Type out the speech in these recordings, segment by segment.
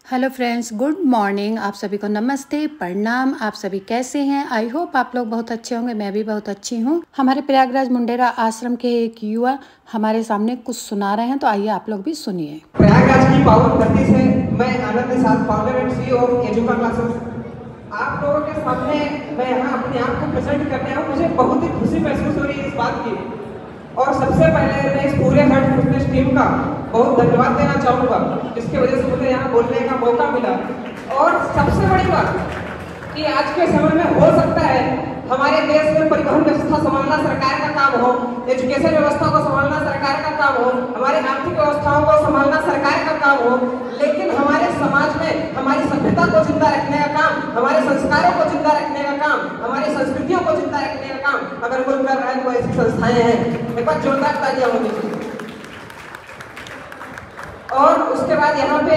Hello friends, good morning. आप सभी को नमस्ते, प्रणाम। आप सभी कैसे हैं? आई होप आप लोग बहुत अच्छे होंगे। मैं भी बहुत अच्छी हूँ। हमारे प्रयागराज मुंडेरा आश्रम के एक युवा हमारे सामने कुछ सुना रहे हैं, तो आइए आप लोग भी सुनिए। प्रयागराज की पावन धरती से मैं Anand Nishad, founder and CEO of Educa classes, आप लोगों के सामने मैं यहाँ अपने आप को प्रेजेंट करने आया हूँ। मुझे बहुत ही खुशी महसूस हो रही है इस बात की, और सबसे पहले मैं इस पूरे हर्ट फिटनेस टीम का बहुत धन्यवाद देना चाहूँगा, जिसकी वजह से मुझे यहाँ बोलने का मौका मिला। और सबसे बड़ी बात कि आज के समय में हो सकता है हमारे देश में परिवहन व्यवस्था संभालना सरकार का काम हो, एजुकेशन व्यवस्था को संभालना सरकार का काम हो, हमारे आर्थिक व्यवस्थाओं को संभालना सरकार का काम हो, लेकिन हमारे समाज में हमारी सभ्यता को जिंदा रखने का काम, हमारे संस्कारों को जिंदा रखने का काम, हमारी संस्कृतियों को जिंदा रखने का काम अगर कोई कर रहा है तो ऐसी संस्थाएं हैं। एक बार जोरदार तालियां होनी चाहिए। और उसके बाद यहाँ पे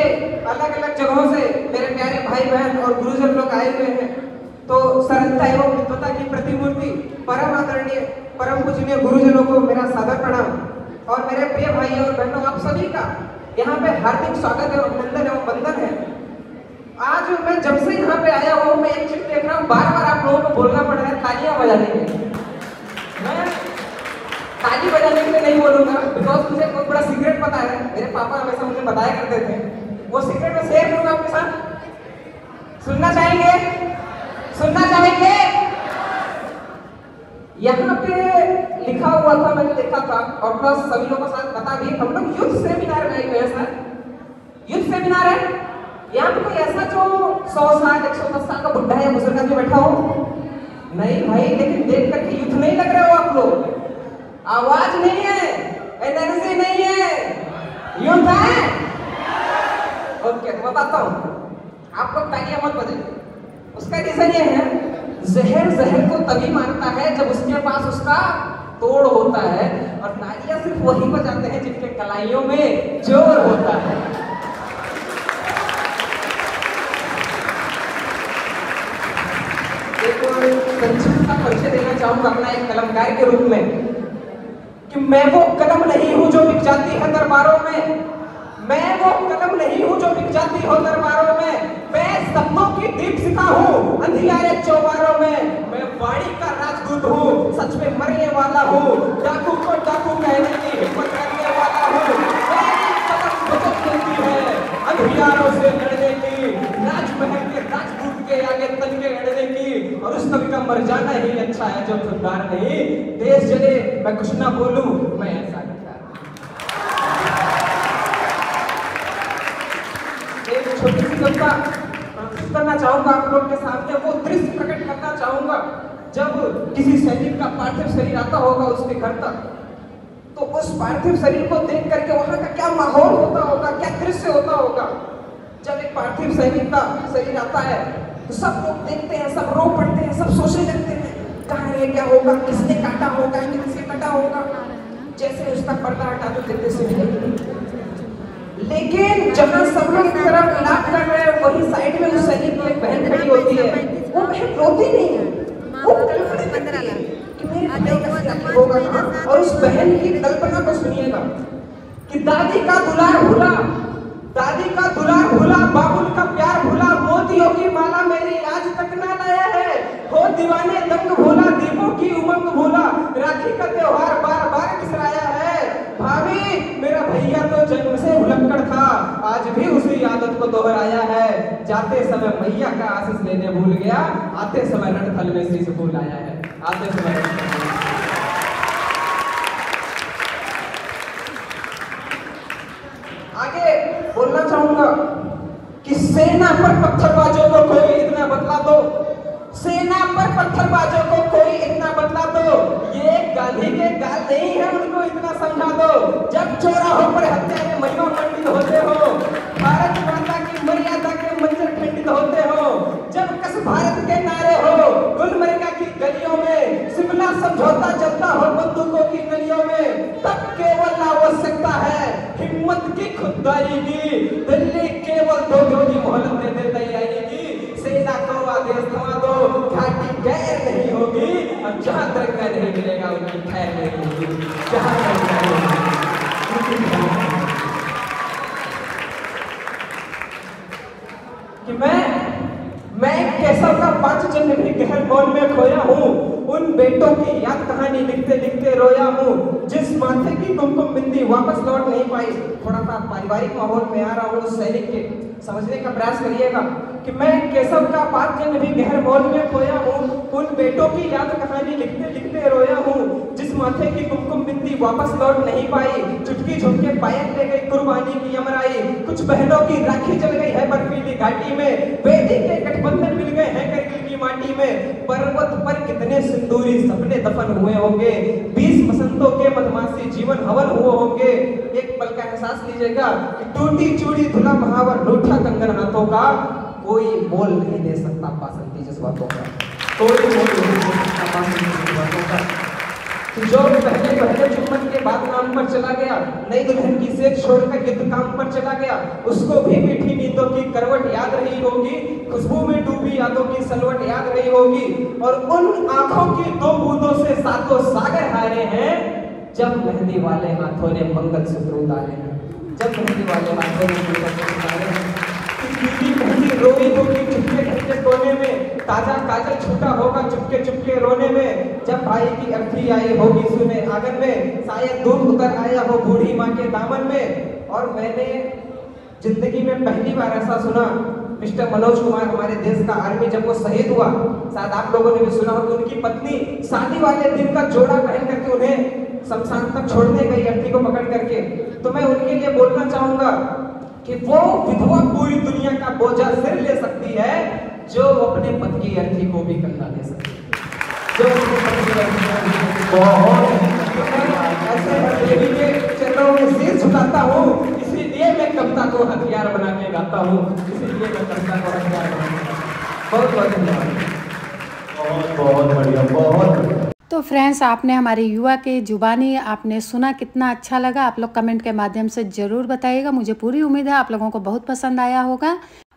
अलग अलग जगहों से मेरे प्यारे भाई बहन और गुरुजन लोग आए हुए हैं। तो सरलता एवं विद्वता की प्रतिमूर्ति परम आदरणीय परम पूजनीय गुरुजनों को मेरा सादर प्रणाम, और मेरे प्रिय भाई और बहनों आप सभी का यहाँ पे हार्दिक स्वागत एवं अभिनंदन एवं वंदन है। आज मैं जब से यहाँ पे आया हूँ मैं एक चीज देख रहा हूँ, बार बार आप लोगों को बोलना पड़ रहा है तालियां बजाने के लिए। मैं ताली बजाने के लिए नहीं बोलूंगा, बिकॉज मुझे बहुत बड़ा सीक्रेट पता है। मेरे पापा हमेशा मुझे बताया करते थे, वो सीक्रेट मैं शेयर करूंगा आपके साथ। सुनना चाहेंगे? सुनना चाहेंगे? यहाँ पे लिखा हुआ था, मैंने देखा था, और प्लस सभी लोगों के साथ बता भी, हम लोग युद्ध सेमिनार में गए सर। युद्ध सेमिनार है यहाँ पे कोई ऐसा जो 100 साल 110 साल का बुढ़ा या बुजुर्ग आदमी बैठा हो? नहीं भाई, लेकिन देख करके युद्ध नहीं लग रहे हो आप लोग। आवाज नहीं है, एनर्जी नहीं है, युद्ध है। ओके, मैं बताता हूँ, आप लोग तालियां मत बजाइए। उसका रीजन ये है, जहर जहर को तभी मारता है जब उसके पास उसका तोड़ होता है, और तालियां सिर्फ वही बजाते हैं जिनके कलाइयों में जोर होता है। एक संक्षिप्त का परिचय देना चाहूंगा अपना एक कलमकार के रूप में, कि मैं वो कलम नहीं हूं जो बिक जाती है दरबारों में, मैं वो कलम नहीं हूं जो बिक जाती हो दरबारों में, मैं सपनों की दीपशिखा हूं अंधियारे चौबारों में, मैं वाणी का राजदूत हूं, सच में मरने वाला हूं, डाकू को डाकू कहने की हिम्मत करने वाला हूं, मेरी कलम बचत देती है अंधियारों से लड़ने की, राजमहल के राजदूत के आगे तन के अड़ने की, और उस कवि का मर जाना ही अच्छा है जो खुददार नहीं। देश जले मैं कुछ ना बोलूं, मैं ऐसा छोटी सी कविता प्रस्तुत करना चाहूंगा आप लोग के सामने। वो दृश्य प्रकट करना चाहूंगा जब किसी सैनिक का पार्थिव शरीर आता होगा उसके घर तक, तो उस पार्थिव शरीर को देख करके वहां का क्या माहौल होता होगा, क्या दृश्य होता होगा। जब एक पार्थिव सैनिक का शरीर आता है तो सब लोग देखते हैं, सब रो पड़ते हैं, सब सोचने लगते हैं कहाँ है, क्या होगा, किसने काटा होगा, किसने कटा होगा। जैसे उसका पर्दा हटा तो देखते से, लेकिन जहां सब लोग एक तरफ लाभ कर रहे हैं, वही साइड में उस सैनिक की एक बहन खड़ी होती है। वो बहन रोती नहीं है, वो कल्पना करती है कि मेरे भाई का साथी होगा कहाँ। और उस बहन की कल्पना को सुनिएगा कि दादी का दुलार भूला, दादी का दुलार भूला, बाबुल का प्यार भूला, मोतियों की माला मेरी आज तक ना लाया है, हो दीवाने दंग भूला, दीपों की उमंग भूला, राखी का त्योहार बार बार बिसराया है। भाभी मेरा भैया तो जन्म से भुलक्कड़ था, आज भी उसी आदत को दोहराया है, जाते समय मैया का आशीष लेने भूल गया, आते समय रणथल में शीश फूल आया है। आते समय आगे बोलना चाहूंगा कि सेना पर पत्थरबाजों को कोई इतना बतला दो, सेना पर पत्थरबाजों को कोई इतना बतला दो, ये गांधी के गाल नहीं है, उनको इतना समझा दो। जब चौराहों पर हत्या के महीनों खंडित होते हो, भारत माता की मर्यादा के मंजर खंडित होते हो, जब कस भारत के नारे हो गुलमर्गा की गलियों में, शिमला समझौता चलता हो बंदूकों की गलियों में, तब केवल आवश्यकता है हिम्मत की खुददारी की, दिल्ली केवल दो गोली मोहलत दे तैयारी की, सेना को आदेश थमा दो, घाटी गैर नहीं होगी, और जहां तक नहीं मिलेगा उनकी खैर नहीं होगी, जहां तक कि मैं केशव का 5 जन्म भी गहन मौन में खोया हूँ, उन बेटों की याद कहानी लिखते लिखते रोया हूँ, जिस माथे की कुमकुम बिंदी वापस लौट नहीं पाई। थोड़ा सा पारिवारिक माहौल में आ रहा हूँ सैनिक के, समझने का प्रयास करिएगा कि मैं केशव का 5 जन्म भी गहन मौन में खोया हूँ, उन बेटों की याद कहानी लिखते लिखते रोया हूँ, जिस माथे की कुमकुम बिंदी वापस लौट नहीं पाई। चुटकी झुमके पायल ले गई कुर्बानी की यमराई, कुछ बहनों की राखी जल गई है बर्फीली घाटी में, बेटी के गठबंधन मिल गए हैं करगिल की माटी में। पर्वत पर कितने सिंदूरी सपने दफन हुए होंगे, 20 बसंतों के मधुमासी जीवन हवन हुए होंगे। एक पल का एहसास लीजिएगा कि टूटी चूड़ी धुला महावर रूठा कंगन हाथों का, कोई मोल नहीं दे सकता बासंती जज्बातों का, कोई मोल नहीं दे सकता बासंती जज्बातों का। जो पहले चुम्बन के बाद काम पर चला गया, नई दुल्हन की सेज छोड़कर युद्ध काम पर चला गया, उसको भी मीठी नींदों की करवट याद रही होगी, खुशबू में डूबी यादों की सलवट याद रही होगी। और उन आंखों की 2 बूंदों से सातों सागर हारे हैं, जब मेहंदी वाले हाथों ने मंगल सूत्र उतारे हैं, जब मेहंदी वाले हाथों ने मंगल सूत्र उतारे हैं। रोई होगी चुपके चुपके कोने में, ताजा काजल छूटा होगा चुपके चुपके रोने में, जब भाई की अर्थी आई होगी सुने आंगन में, शायद दूध उतर आया हो बूढ़ी माँ के दामन में। और मैंने जिंदगी में पहली बार ऐसा सुना, मिस्टर मनोज कुमार हमारे देश का आर्मी जब वो शहीद हुआ, शायद आप लोगों ने भी सुना हो कि उनकी पत्नी शादी वाले दिन का जोड़ा पहन करके उन्हें शमशान तक छोड़ने गई अर्थी को पकड़ करके। तो मैं उनके लिए बोलना चाहूंगा कि वो विधवा पूरी दुनिया का बोझा सिर ले सकती है, जो अपने पति की अर्थी को भी कंधा दे सकती है, जो अपने पति की अर्थी ऐसे हर देवी के चरणों में सिर झुकाता हूँ, इसीलिए मैं कविता को हथियार बना के गाता हूँ, इसीलिए मैं कविता को हथियार बना के गाता हूँ। बहुत बहुत धन्यवाद। बहुत बढ़िया, बहुत बढ़िया। तो फ्रेंड्स, आपने हमारे युवा के जुबानी आपने सुना, कितना अच्छा लगा आप लोग कमेंट के माध्यम से ज़रूर बताइएगा। मुझे पूरी उम्मीद है आप लोगों को बहुत पसंद आया होगा।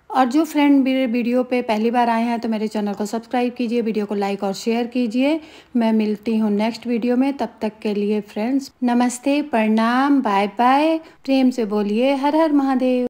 और जो फ्रेंड मेरे वीडियो पे पहली बार आए हैं तो मेरे चैनल को सब्सक्राइब कीजिए, वीडियो को लाइक और शेयर कीजिए। मैं मिलती हूँ नेक्स्ट वीडियो में, तब तक के लिए फ्रेंड्स नमस्ते, प्रणाम, बाय बाय। प्रेम से बोलिए हर हर महादेव।